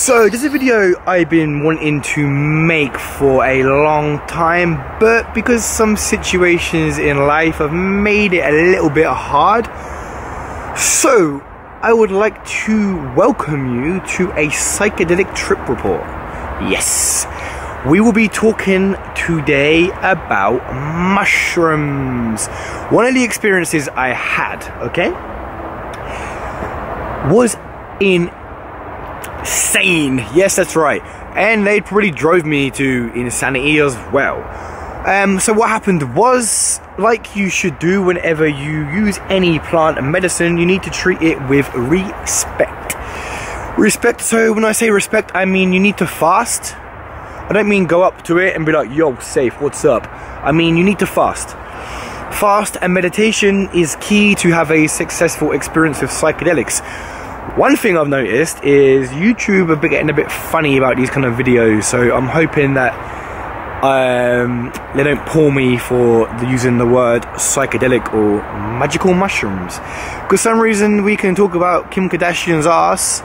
So this is a video I've been wanting to make for a long time, but because some situations in life have made it a little bit hard, so I would like to welcome you to a psychedelic trip report. Yes, we will be talking today about mushrooms. One of the experiences I had, okay, was insane. Yes, that's right. And they probably drove me to insanity as well. So what happened was, like you should do whenever you use any plant and medicine, you need to treat it with respect. Respect, so when I say respect, I mean you need to fast. I don't mean go up to it and be like, yo, safe, what's up? I mean you need to fast. Fast and meditation is key to have a successful experience with psychedelics. One thing I've noticed is YouTube are getting a bit funny about these kind of videos, so I'm hoping that they don't pull me for using the word psychedelic or magical mushrooms. Because for some reason we can talk about Kim Kardashian's ass,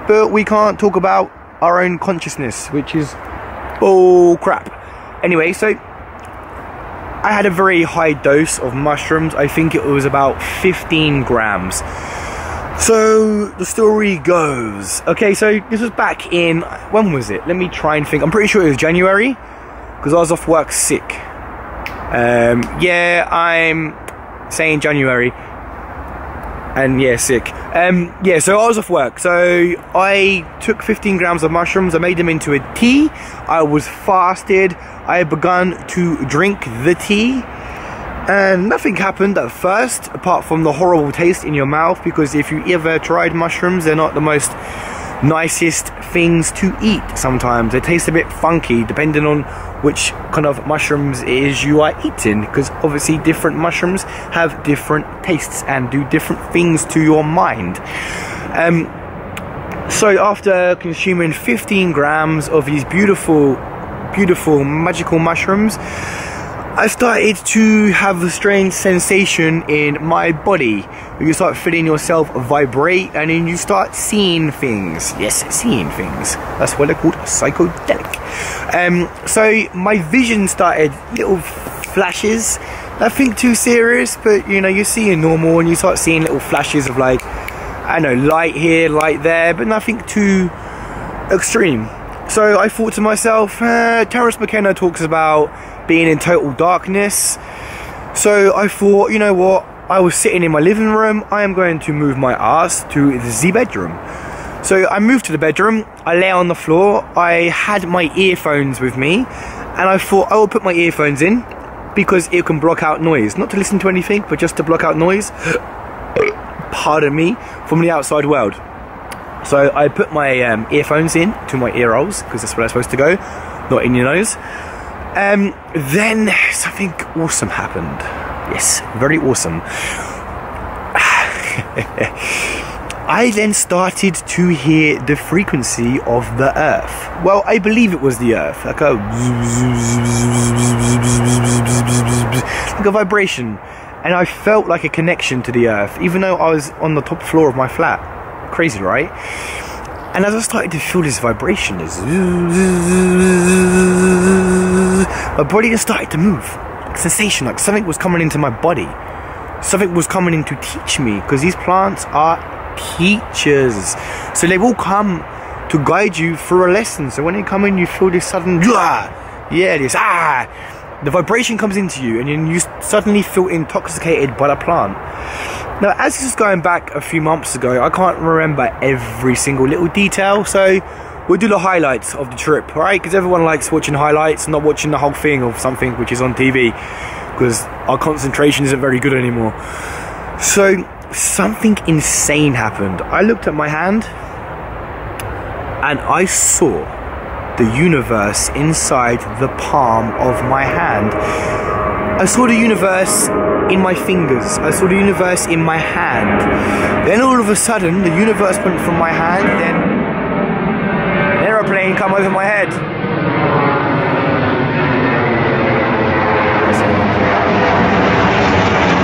but we can't talk about our own consciousness, which is bull crap. Anyway, so I had a very high dose of mushrooms. I think it was about 15 grams. So the story goes, okay, so this was back in, when was it? Let me try and think. I'm pretty sure it was January, because I was off work sick. Yeah, I'm saying January, and yeah, sick. Yeah, so I was off work, so I took 15 grams of mushrooms, I made them into a tea, I was fasted, I had begun to drink the tea, and nothing happened at first apart from the horrible taste in your mouth, because if you ever tried mushrooms, they're not the most nicest things to eat. Sometimes they taste a bit funky depending on which kind of mushrooms it is you are eating, because obviously different mushrooms have different tastes and do different things to your mind. So after consuming 15 grams of these beautiful magical mushrooms, I started to have a strange sensation in my body. You start feeling yourself vibrate, and then you start seeing things. Yes, seeing things. That's what they're called, psychedelic. So my vision started little flashes. Nothing too serious, but you know, you're seeing normal, and you start seeing little flashes of, like, I don't know, light here, light there, but nothing too extreme. So I thought to myself, Terence McKenna talks about being in total darkness. So I thought, you know what, I was sitting in my living room, I am going to move my ass to the bedroom. So I moved to the bedroom, I lay on the floor, I had my earphones with me, and I thought I will put my earphones in because it can block out noise. Not to listen to anything, but just to block out noise, pardon me, from the outside world. So I put my earphones in to my ear holes, because that's where they're supposed to go, not in your nose. Then something awesome happened. Yes, very awesome. I then started to hear the frequency of the earth. Well, I believe it was the earth, like a vibration, and I felt like a connection to the earth, even though I was on the top floor of my flat. Crazy, right? And as I started to feel this vibration, my body just started to move. Like sensation, like something was coming into my body. Something was coming in to teach me, because these plants are teachers. So they will come to guide you through a lesson. So when they come in, you feel this sudden, the vibration comes into you, and then you suddenly feel intoxicated by the plant. Now, as this is going back a few months ago, I can't remember every single little detail, so we'll do the highlights of the trip, alright? Because everyone likes watching highlights, not watching the whole thing of something which is on TV, because our concentration isn't very good anymore. So, something insane happened. I looked at my hand, and I saw the universe inside the palm of my hand. I saw the universe in my fingers. I saw the universe in my hand. Then all of a sudden, the universe went from my hand, then an aeroplane come over my head.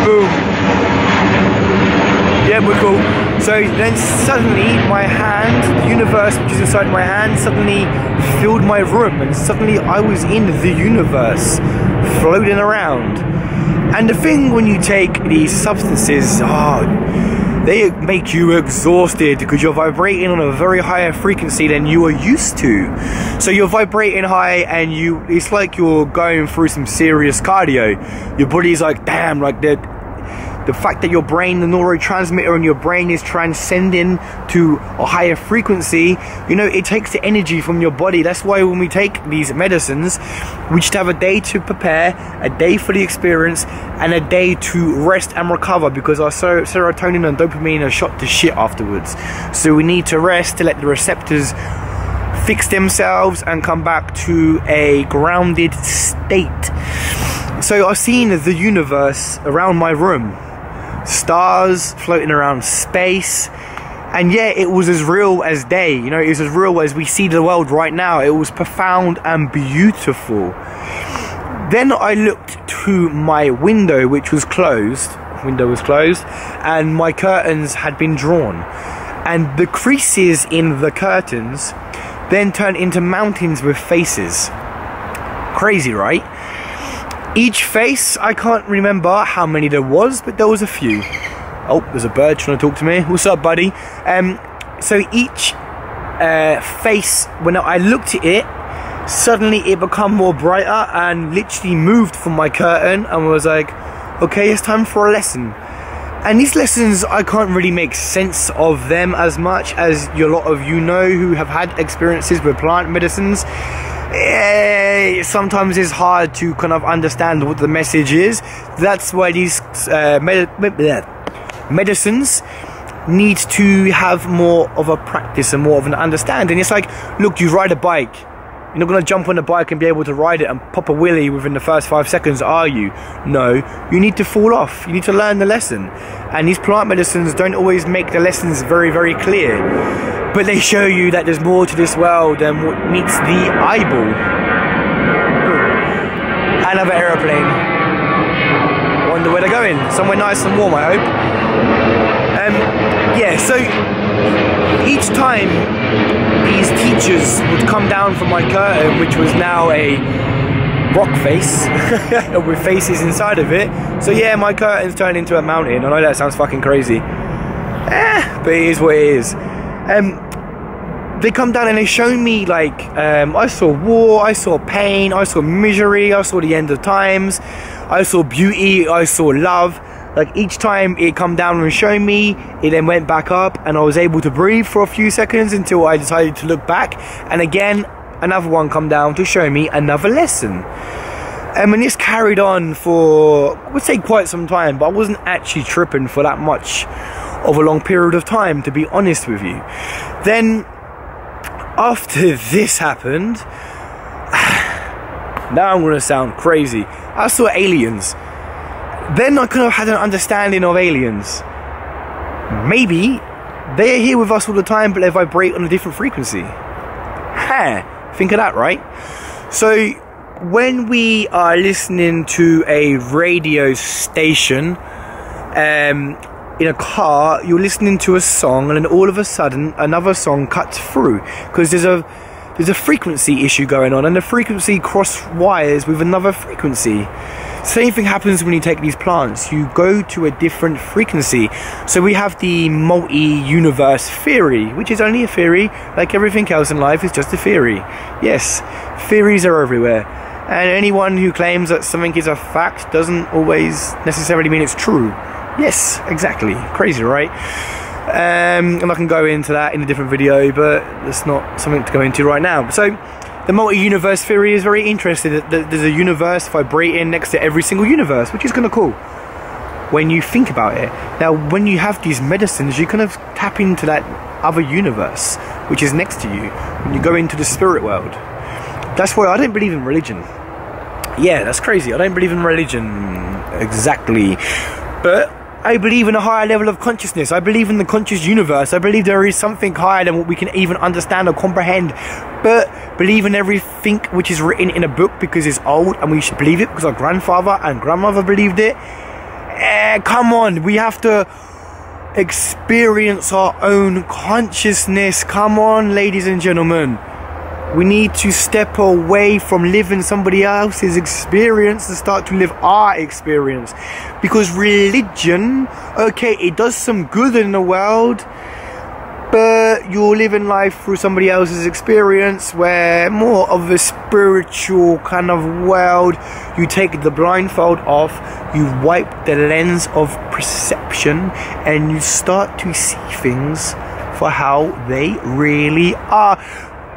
Boom. Yeah, we're cool. So So then suddenly my hand, the universe which is inside my hand, suddenly filled my room, and suddenly I was in the universe, floating around. And the thing when you take these substances, they make you exhausted because you're vibrating on a very higher frequency than you are used to. So you're vibrating high, and it's like you're going through some serious cardio. Your body's like, damn, like the fact that your brain, the neurotransmitter in your brain is transcending to a higher frequency, you know, it takes the energy from your body. That's why when we take these medicines, we just have a day to prepare, a day for the experience, and a day to rest and recover, because our serotonin and dopamine are shot to shit afterwards. So we need to rest to let the receptors fix themselves and come back to a grounded state. So I've seen the universe around my room, stars floating around space, and yeah, it was as real as day, you know, it was as real as we see the world right now. It was profound and beautiful. Then I looked to my window, which was closed, and my curtains had been drawn, and the creases in the curtains then turned into mountains with faces. Crazy, right? Each face, I can't remember how many there was, but there was a few. Oh, there's a bird trying to talk to me. What's up, buddy? So each face, when I looked at it, suddenly it became more brighter and literally moved from my curtain and was like, okay, it's time for a lesson. And these lessons, I can't really make sense of them as much as a lot of you know who have had experiences with plant medicines. Sometimes it's hard to kind of understand what the message is. That's why these medicines need to have more of a practice and more of an understanding. It's like, look, you ride a bike. You're not going to jump on a bike and be able to ride it and pop a wheelie within the first 5 seconds, are you? No, you need to fall off. You need to learn the lesson. And these plant medicines don't always make the lessons very, very clear. But they show you that there's more to this world than what meets the eyeball. Another aeroplane. Wonder where they're going. Somewhere nice and warm, I hope. Yeah, so each time these teachers would come down from my curtain, which was now a rock face with faces inside of it. So yeah, my curtain's turned into a mountain. I know that sounds fucking crazy, but it is what it is. They come down and they show me, like, I saw war, I saw pain, I saw misery, I saw the end of times, I saw beauty, I saw love. Like, each time it come down and show me, it then went back up, and I was able to breathe for a few seconds until I decided to look back, and again another one come down to show me another lesson. And this carried on for, I would say, quite some time, but I wasn't actually tripping for that much of a long period of time, to be honest with you. Then after this happened, now I'm gonna sound crazy, I saw aliens. Then I kind of had an understanding of aliens. Maybe they are here with us all the time, but they vibrate on a different frequency. Think of that, right? So when we are listening to a radio station in a car, you're listening to a song, and then all of a sudden another song cuts through, because there's a frequency issue going on, and the frequency cross wires with another frequency. Same thing happens when you take these plants. You go to a different frequency. So we have the multi-universe theory, which is only a theory. Like everything else in life, is just a theory. Yes, theories are everywhere. And anyone who claims that something is a fact doesn't always necessarily mean it's true. Yes, exactly. Crazy, right? And I can go into that in a different video, but that's not something to go into right now. So the multi-universe theory is very interesting. There's a universe vibrating next to every single universe, which is kind of cool when you think about it. Now, when you have these medicines, you kind of tap into that other universe, which is next to you, when you go into the spirit world. That's why I don't believe in religion. Yeah, that's crazy. I don't believe in religion exactly, but I believe in a higher level of consciousness. I believe in the conscious universe. I believe there is something higher than what we can even understand or comprehend. But believe in everything which is written in a book because it's old and we should believe it because our grandfather and grandmother believed it. Come on, we have to experience our own consciousness. Come on, ladies and gentlemen. We need to step away from living somebody else's experience and start to live our experience. Because religion, okay, it does some good in the world, but you're living life through somebody else's experience, where more of a spiritual kind of world. You take the blindfold off, you wipe the lens of perception, and you start to see things for how they really are.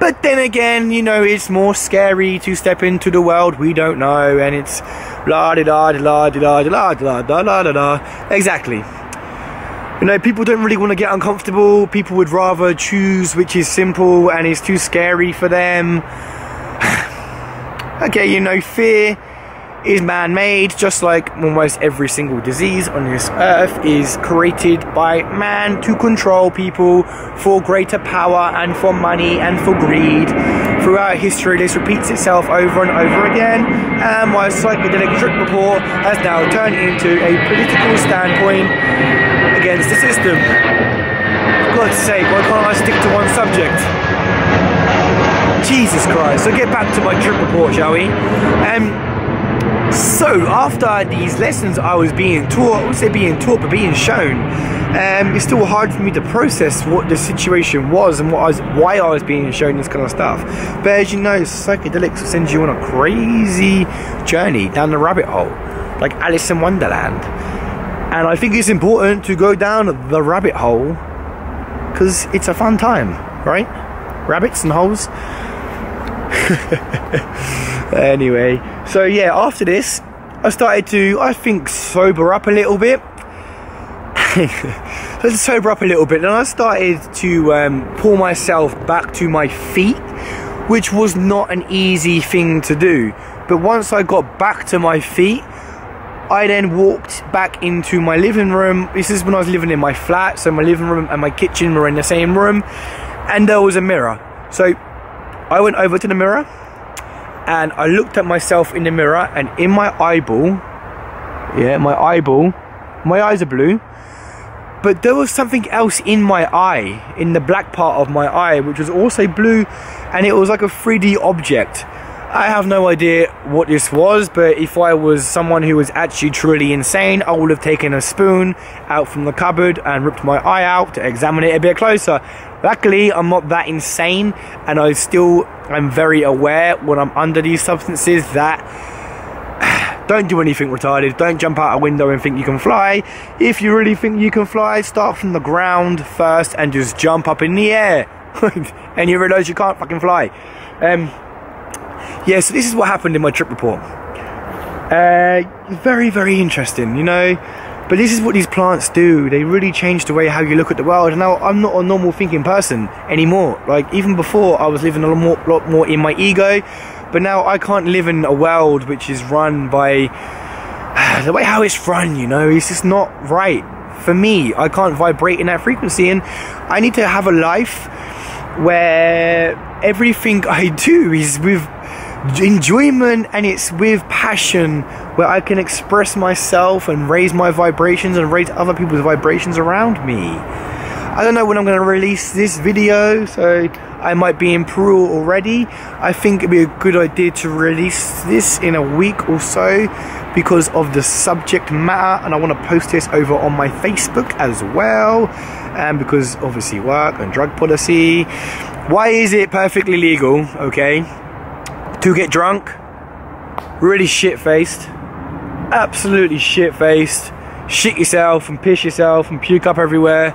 But then again, you know, it's more scary to step into the world we don't know, and it's blah da da da da da da da da da da da. Exactly. You know, people don't really want to get uncomfortable. People would rather choose which is simple and is too scary for them. Okay, you know, fear is man-made, just like almost every single disease on this earth is created by man to control people for greater power and for money and for greed. Throughout history, this repeats itself over and over again, and my psychedelic trip report has now turned into a political standpoint against the system. For God's sake, why can't I stick to one subject? Jesus Christ. So get back to my trip report, shall we? So after these lessons I was being taught, I would say being taught, but being shown, it's still hard for me to process what the situation was and why I was being shown this kind of stuff. But as you know, psychedelics will send you on a crazy journey down the rabbit hole, like Alice in Wonderland. And I think it's important to go down the rabbit hole because it's a fun time, right? Rabbits and holes. Anyway, so yeah, after this I started to, I think, sober up a little bit. And I started to pull myself back to my feet, which was not an easy thing to do. But once I got back to my feet, I then walked back into my living room. This is when I was living in my flat, so my living room and my kitchen were in the same room, and there was a mirror. So I went over to the mirror and I looked at myself in the mirror, and in my eyeball, my eyes are blue, but there was something else in my eye, in the black part of my eye, which was also blue, and it was like a 3D object. I have no idea what this was, but if I was someone who was actually truly insane, I would have taken a spoon out from the cupboard and ripped my eye out to examine it a bit closer. Luckily, I'm not that insane, and I'm very aware when I'm under these substances that don't do anything retarded. Don't jump out a window and think you can fly. If you really think you can fly, start from the ground first and just jump up in the air. And you realise you can't fucking fly. Yeah, so this is what happened in my trip report. Very, very interesting, you know. But this is what these plants do. They really change the way how you look at the world. And now I'm not a normal thinking person anymore. Like, even before, I was living a lot more in my ego. But now I can't live in a world which is run by the way how it's run, you know. It's just not right for me. I can't vibrate in that frequency, and I need to have a life where everything I do is with enjoyment and it's with passion, where I can express myself and raise my vibrations and raise other people's vibrations around me. I don't know when I'm going to release this video, so I might be in Peru already. I think it'd be a good idea to release this in a week or so because of the subject matter, and I want to post this over on my Facebook as well, and because obviously work and drug policy. Why is it perfectly legal, okay, to get drunk, really shit-faced, absolutely shit-faced, shit yourself and piss yourself and puke up everywhere,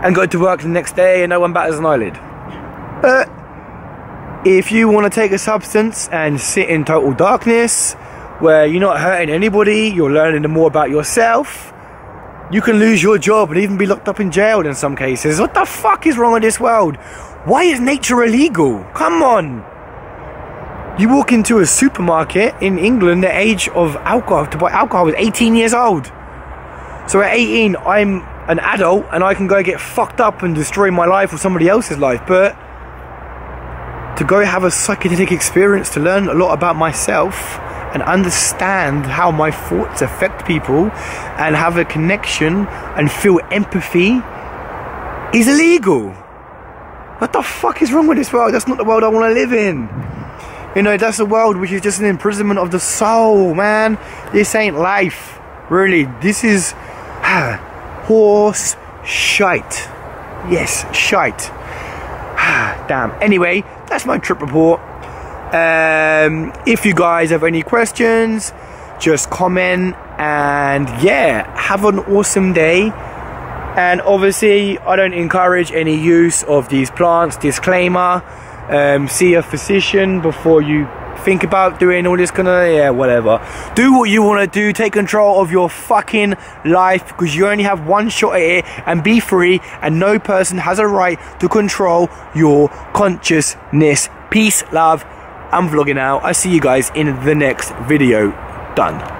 and go to work the next day and no one batters an eyelid? But if you want to take a substance and sit in total darkness, where you're not hurting anybody, you're learning more about yourself, you can lose your job and even be locked up in jail in some cases. What the fuck is wrong with this world? Why is nature illegal? Come on. You walk into a supermarket in England, the age of alcohol, to buy alcohol was 18 years old. So at 18, I'm an adult and I can go get fucked up and destroy my life or somebody else's life. But to go have a psychedelic experience to learn a lot about myself and understand how my thoughts affect people and have a connection and feel empathy is illegal. What the fuck is wrong with this world? That's not the world I want to live in. You know, that's a world which is just an imprisonment of the soul, man. This ain't life. Really, this is horse shite. Yes, shite. Damn. Anyway, that's my trip report. If you guys have any questions, just comment, and yeah, have an awesome day. And obviously I don't encourage any use of these plants, disclaimer. See a physician before you think about doing all this kind of, yeah, whatever. Do what you want to do, take control of your fucking life, because you only have one shot at it, and be free, and no person has a right to control your consciousness. Peace, love. I'm vlogging out. I see you guys in the next video. Done.